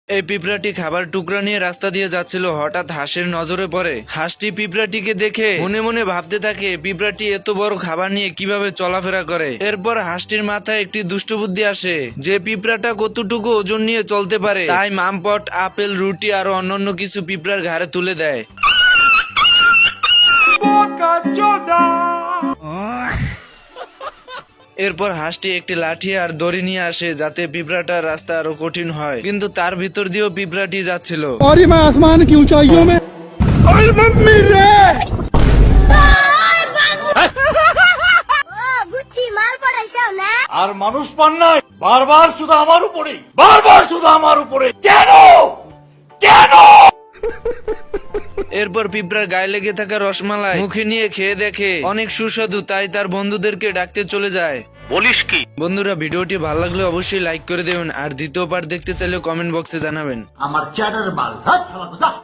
এই পিঁপড়াটি খাবার টুকরা নিয়ে রাস্তা দিয়ে যাচ্ছিল, হঠাৎ হাঁসের নজরে পড়ে। হাঁসটি পিঁপড়াটিকে দেখে মনে মনে ভাবতে থাকে পিঁপড়াটি এত বড় খাবার নিয়ে কিভাবে চলাফেরা করে। এরপর হাঁসটির মাথায় একটি দুষ্ট বুদ্ধি আসে যে পিঁপড়াটা কতটুকু ওজন নিয়ে চলতে পারে, তাই মামপট, আপেল, রুটি আরো অন্যান্য কিছু পিঁপড়ার ঘাড়ে তুলে দেয়। এরপর হাঁসটি একটি লাঠি আর দড়ি নিয়ে আসে যাতে পিঁপড়াটার রাস্তা আরো কঠিন হয়, কিন্তু তার ভিতর দিয়েও পিঁপড়াটি যাচ্ছিল। और मैं आसमान की ऊंचाइयों में और मम्मी रे আর মানুষ পান নাই, বারবার শুধু আমার উপরে, বারবার শুধু আমার উপরে, কেন কেন? এরপর পিঁপড়ার গায়ে লেগে থাকা রসমালাই মুখে নিয়ে খেয়ে দেখে অনেক সুস্বাদু, তাই তার বন্ধুদেরকে ডাকতে চলে যায়। বলিস কি? বন্ধুরা, ভিডিওটি ভালো লাগলে অবশ্যই লাইক করে দেবেন, আর দ্বিতীয় পার্ট দেখতে চাইলে কমেন্ট বক্সে জানাবেন। আমার চ্যাটার বাল, হাত, হাত, হাত।